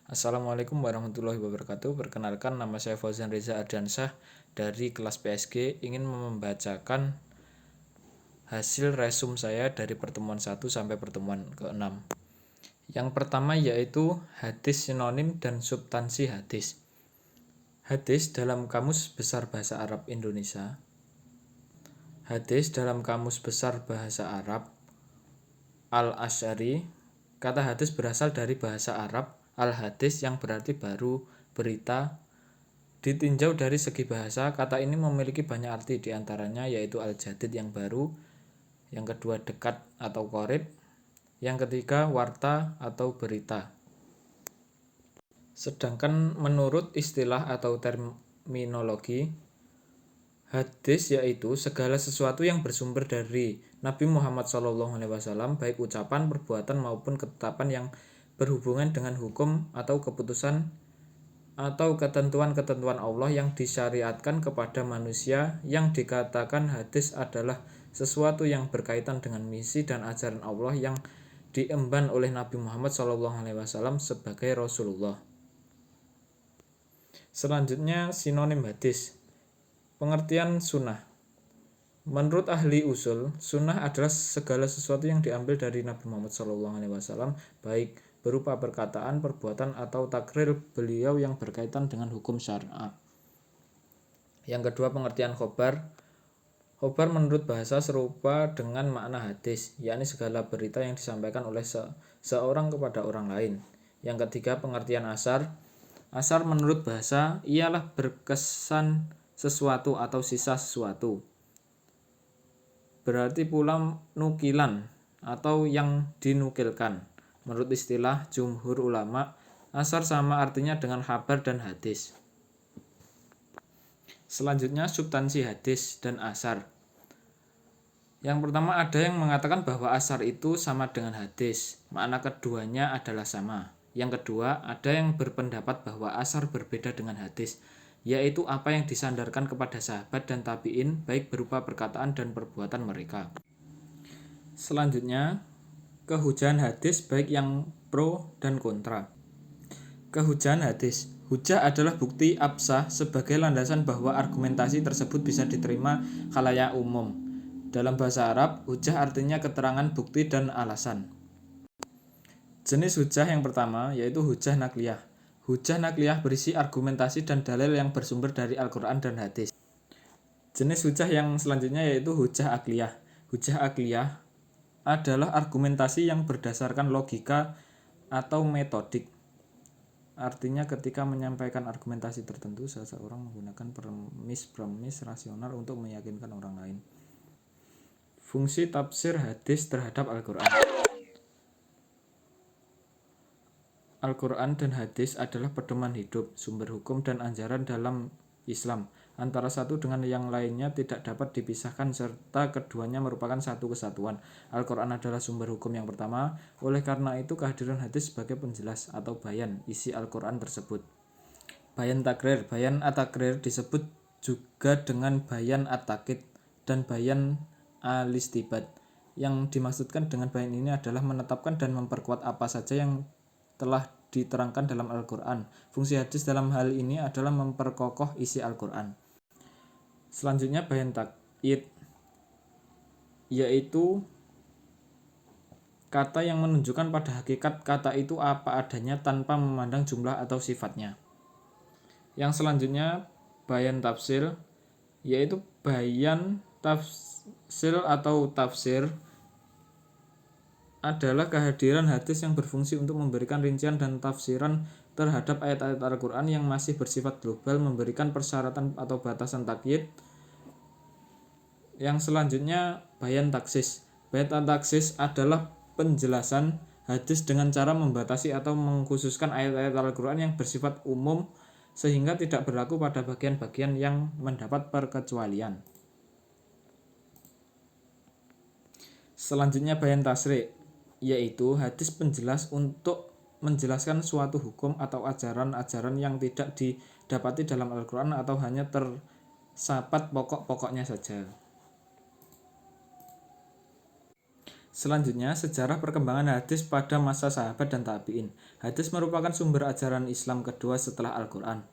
Assalamualaikum warahmatullahi wabarakatuh. Perkenalkan, nama saya Fauzan Reza Ardiansyah dari kelas PSG. Ingin membacakan hasil resum saya dari pertemuan 1 sampai pertemuan ke-6. Yang pertama yaitu hadis sinonim dan substansi hadis. Hadis dalam Kamus Besar Bahasa Arab Indonesia. Hadis dalam Kamus Besar Bahasa Arab Al-Asy'ari. Kata hadis berasal dari bahasa Arab al-hadis yang berarti baru, berita. Ditinjau dari segi bahasa, kata ini memiliki banyak arti, diantaranya yaitu al-jadid yang baru, yang kedua dekat atau qorib, yang ketiga warta atau berita. Sedangkan menurut istilah atau terminologi, hadis yaitu segala sesuatu yang bersumber dari Nabi Muhammad SAW, baik ucapan, perbuatan maupun ketetapan yang berhubungan dengan hukum atau keputusan atau ketentuan-ketentuan Allah yang disyariatkan kepada manusia. Yang dikatakan hadis adalah sesuatu yang berkaitan dengan misi dan ajaran Allah yang diemban oleh Nabi Muhammad SAW sebagai Rasulullah. Selanjutnya sinonim hadis. Pengertian sunnah. Menurut ahli usul, sunnah adalah segala sesuatu yang diambil dari Nabi Muhammad SAW, baik berupa perkataan, perbuatan, atau takrir beliau yang berkaitan dengan hukum syariat. Yang kedua, pengertian khobar. Khobar menurut bahasa serupa dengan makna hadis, yakni segala berita yang disampaikan oleh seorang kepada orang lain. Yang ketiga, pengertian asar. Asar menurut bahasa ialah berkesan sesuatu atau sisa sesuatu. Berarti pula nukilan atau yang dinukilkan. Menurut istilah jumhur ulama, asar sama artinya dengan khabar dan hadis. Selanjutnya substansi hadis dan asar. Yang pertama, ada yang mengatakan bahwa asar itu sama dengan hadis. Makna keduanya adalah sama. Yang kedua, ada yang berpendapat bahwa asar berbeda dengan hadis, yaitu apa yang disandarkan kepada sahabat dan tabi'in, baik berupa perkataan dan perbuatan mereka. Selanjutnya, kehujahan hadis baik yang pro dan kontra. Kehujahan hadis. Hujah adalah bukti absah sebagai landasan bahwa argumentasi tersebut bisa diterima khalayak umum. Dalam bahasa Arab, hujah artinya keterangan, bukti, dan alasan. Jenis hujah yang pertama yaitu hujah nakliyah. Hujah nakliyah berisi argumentasi dan dalil yang bersumber dari Al-Quran dan hadis. Jenis hujah yang selanjutnya yaitu hujah akliyah. Hujah akliyah adalah argumentasi yang berdasarkan logika atau metodik. Artinya ketika menyampaikan argumentasi tertentu, seseorang menggunakan premis rasional untuk meyakinkan orang lain. Fungsi tafsir hadis terhadap Al-Quran. Al-Quran dan hadis adalah pedoman hidup, sumber hukum dan ajaran dalam Islam. Antara satu dengan yang lainnya tidak dapat dipisahkan serta keduanya merupakan satu kesatuan. Al-Quran adalah sumber hukum yang pertama, oleh karena itu kehadiran hadis sebagai penjelas atau bayan isi Al-Quran tersebut. Bayan takrir. Bayan at-takrir disebut juga dengan bayan at-takid dan bayan al-istibat. Yang dimaksudkan dengan bayan ini adalah menetapkan dan memperkuat apa saja yang telah diterangkan dalam Al-Quran. Fungsi hadis dalam hal ini adalah memperkokoh isi Al-Quran. Selanjutnya bayan takyid, yaitu kata yang menunjukkan pada hakikat kata itu apa adanya tanpa memandang jumlah atau sifatnya. Yang selanjutnya bayan tafsir, yaitu bayan tafsir atau tafsir adalah kehadiran hadis yang berfungsi untuk memberikan rincian dan tafsiran terhadap ayat-ayat Al-Quran yang masih bersifat global, memberikan persyaratan atau batasan takyid. Yang selanjutnya bayan taksis. Bayan taksis adalah penjelasan hadis dengan cara membatasi atau mengkhususkan ayat-ayat Al-Quran yang bersifat umum sehingga tidak berlaku pada bagian-bagian yang mendapat perkecualian. Selanjutnya bayan tasri', yaitu hadis penjelas untuk menjelaskan suatu hukum atau ajaran-ajaran yang tidak didapati dalam Al-Quran atau hanya tersapat pokok-pokoknya saja. Selanjutnya, sejarah perkembangan hadis pada masa sahabat dan tabi'in. Hadis merupakan sumber ajaran Islam kedua setelah Al-Quran.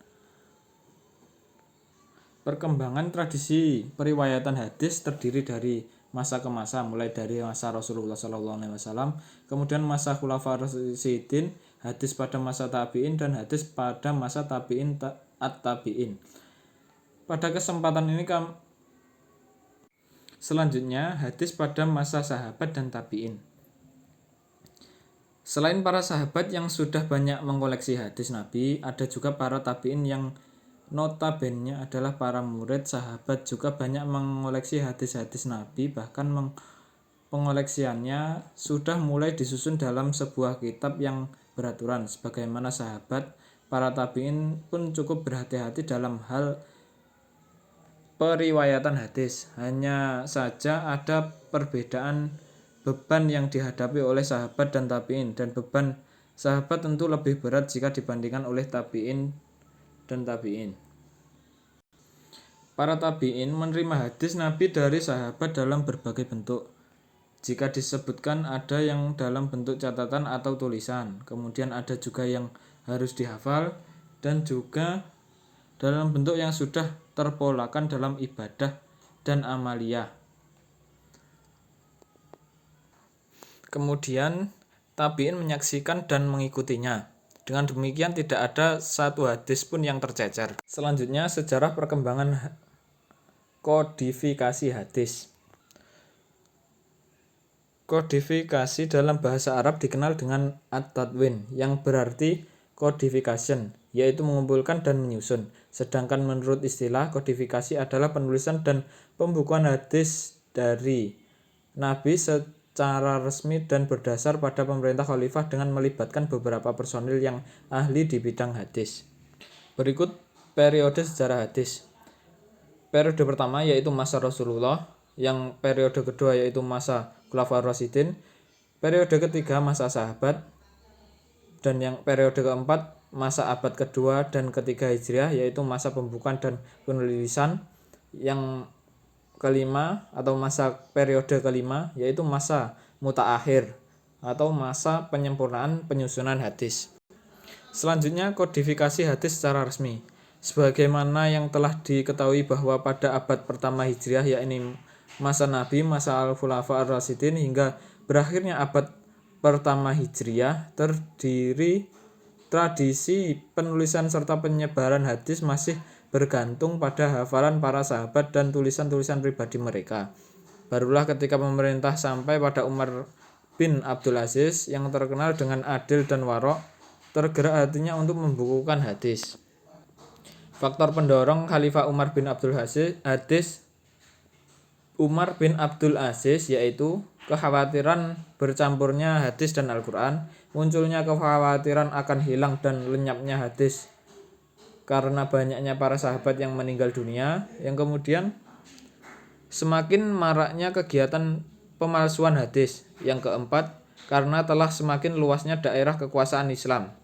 Perkembangan tradisi periwayatan hadis terdiri dari masa ke masa, mulai dari masa Rasulullah SAW, kemudian masa Khulafaur Rasyidin, hadis pada masa tabi'in, dan hadis pada masa tabi'in at-tabi'in. Pada kesempatan ini selanjutnya, hadis pada masa sahabat dan tabi'in. Selain para sahabat yang sudah banyak mengoleksi hadis Nabi, ada juga para tabi'in yang notabene adalah para murid sahabat juga banyak mengoleksi hadis-hadis Nabi, bahkan pengoleksiannya sudah mulai disusun dalam sebuah kitab yang beraturan. Sebagaimana sahabat, para tabi'in pun cukup berhati-hati dalam hal periwayatan hadis. Hanya saja ada perbedaan beban yang dihadapi oleh sahabat dan tabi'in, dan beban sahabat tentu lebih berat jika dibandingkan oleh tabi'in dan tabi'in. Para tabi'in menerima hadis Nabi dari sahabat dalam berbagai bentuk. Jika disebutkan ada yang dalam bentuk catatan atau tulisan, kemudian ada juga yang harus dihafal, dan juga dalam bentuk yang sudah terpolakan dalam ibadah dan amaliyah. Kemudian tabi'in menyaksikan dan mengikutinya. Dengan demikian tidak ada satu hadis pun yang tercecer. Selanjutnya, sejarah perkembangan kodifikasi hadis. Kodifikasi dalam bahasa Arab dikenal dengan at-tadwin, yang berarti codification, yaitu mengumpulkan dan menyusun. Sedangkan menurut istilah, kodifikasi adalah penulisan dan pembukuan hadis dari Nabi secara resmi dan berdasar pada pemerintah khalifah dengan melibatkan beberapa personil yang ahli di bidang hadis. Berikut periode sejarah hadis. Periode pertama yaitu masa Rasulullah, yang periode kedua yaitu masa Khulafaur Rasyidin, periode ketiga masa sahabat, dan yang periode keempat masa abad kedua dan ketiga Hijriah, yaitu masa pembukuan dan penulisan. Yang kelima atau masa periode kelima yaitu masa mutaakhir atau masa penyempurnaan penyusunan hadis. Selanjutnya, kodifikasi hadis secara resmi. Sebagaimana yang telah diketahui bahwa pada abad pertama Hijriah, yakni masa Nabi, masa Al-Khulafaur Rasyidin hingga berakhirnya abad pertama Hijriah, terdiri tradisi penulisan serta penyebaran hadis masih bergantung pada hafalan para sahabat dan tulisan-tulisan pribadi mereka. Barulah ketika pemerintah sampai pada Umar bin Abdul Aziz yang terkenal dengan adil dan warok, tergerak hatinya untuk membukukan hadis. Faktor pendorong Khalifah Umar bin Abdul Aziz yaitu kekhawatiran bercampurnya hadis dan Al-Quran, munculnya kekhawatiran akan hilang dan lenyapnya hadis karena banyaknya para sahabat yang meninggal dunia, yang kemudian semakin maraknya kegiatan pemalsuan hadis. Yang keempat, karena telah semakin luasnya daerah kekuasaan Islam.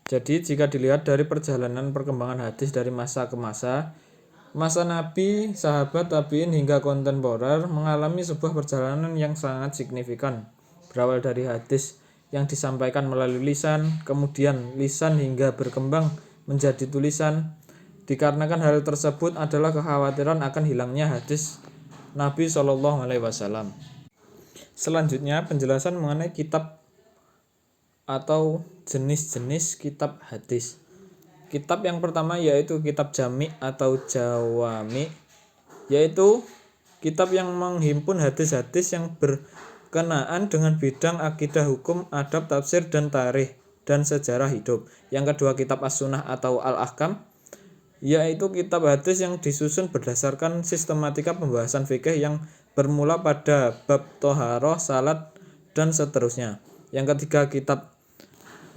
Jadi jika dilihat dari perjalanan perkembangan hadis dari masa ke masa Nabi, sahabat, tabi'in hingga kontemporer mengalami sebuah perjalanan yang sangat signifikan. Berawal dari hadis yang disampaikan melalui lisan, kemudian lisan hingga berkembang menjadi tulisan. Dikarenakan hal tersebut adalah kekhawatiran akan hilangnya hadis Nabi SAW. Selanjutnya, penjelasan mengenai kitab atau jenis-jenis kitab hadis. Kitab yang pertama yaitu kitab jami' atau jawami', yaitu kitab yang menghimpun hadis-hadis yang berkenaan dengan bidang akidah, hukum, adab, tafsir, dan tarikh dan sejarah hidup. Yang kedua, kitab as-sunnah atau al-ahkam, yaitu kitab hadis yang disusun berdasarkan sistematika pembahasan fikih yang bermula pada bab toharoh, salat, dan seterusnya. Yang ketiga, kitab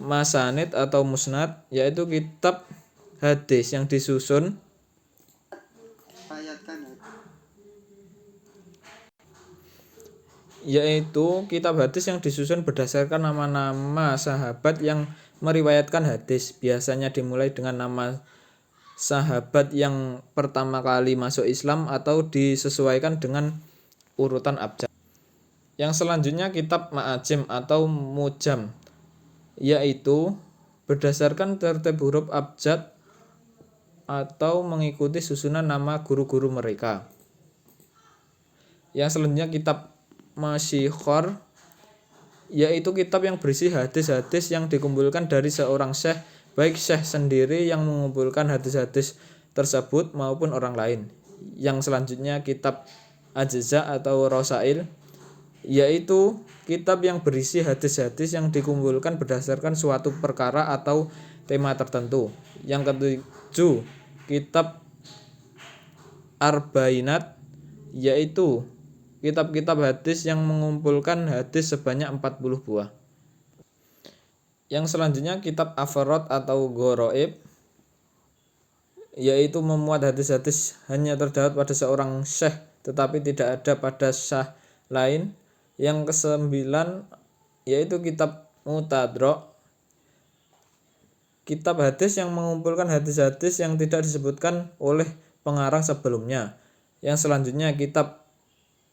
masanid atau musnad, yaitu kitab hadis yang disusun berdasarkan nama-nama sahabat yang meriwayatkan hadis. Biasanya dimulai dengan nama sahabat yang pertama kali masuk Islam atau disesuaikan dengan urutan abjad. Yang selanjutnya kitab ma'ajim atau mujam, yaitu berdasarkan tertib huruf abjad atau mengikuti susunan nama guru-guru mereka. Yang selanjutnya kitab masyikhor, yaitu kitab yang berisi hadis-hadis yang dikumpulkan dari seorang syekh, baik syekh sendiri yang mengumpulkan hadis-hadis tersebut maupun orang lain. Yang selanjutnya kitab ajza atau rosail, yaitu kitab yang berisi hadis-hadis yang dikumpulkan berdasarkan suatu perkara atau tema tertentu. Yang ketujuh kitab arbainat, yaitu kitab-kitab hadis yang mengumpulkan hadis sebanyak 40 buah. Yang selanjutnya kitab afarot atau goroib, yaitu memuat hadis-hadis hanya terdapat pada seorang syekh tetapi tidak ada pada syekh lain. Yang kesembilan yaitu kitab mutadrok, kitab hadis yang mengumpulkan hadis-hadis yang tidak disebutkan oleh pengarang sebelumnya. Yang selanjutnya kitab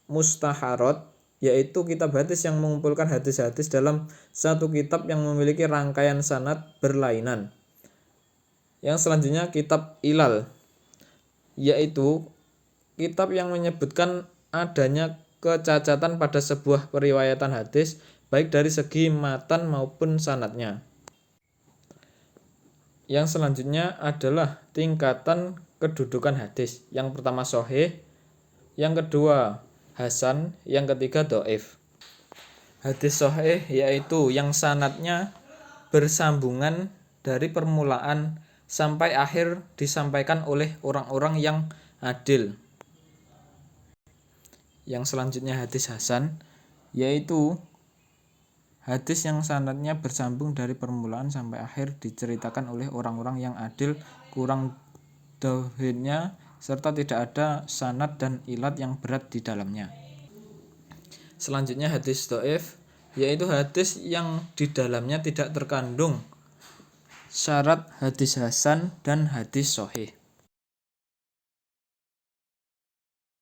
mustaharot, yaitu kitab hadis yang mengumpulkan hadis-hadis dalam satu kitab yang memiliki rangkaian sanad berlainan. Yang selanjutnya kitab ilal, yaitu kitab yang menyebutkan adanya kecacatan pada sebuah periwayatan hadis baik dari segi matan maupun sanadnya. Yang selanjutnya adalah tingkatan kedudukan hadis. Yang pertama sahih, yang kedua hasan, yang ketiga dhaif. Hadis sahih yaitu yang sanadnya bersambungan dari permulaan sampai akhir disampaikan oleh orang-orang yang adil. Yang selanjutnya hadis hasan, yaitu hadis yang sanadnya bersambung dari permulaan sampai akhir diceritakan oleh orang-orang yang adil, kurang dohirnya, serta tidak ada sanad dan ilat yang berat di dalamnya. Selanjutnya hadis dhaif, yaitu hadis yang di dalamnya tidak terkandung syarat hadis hasan dan hadis sahih.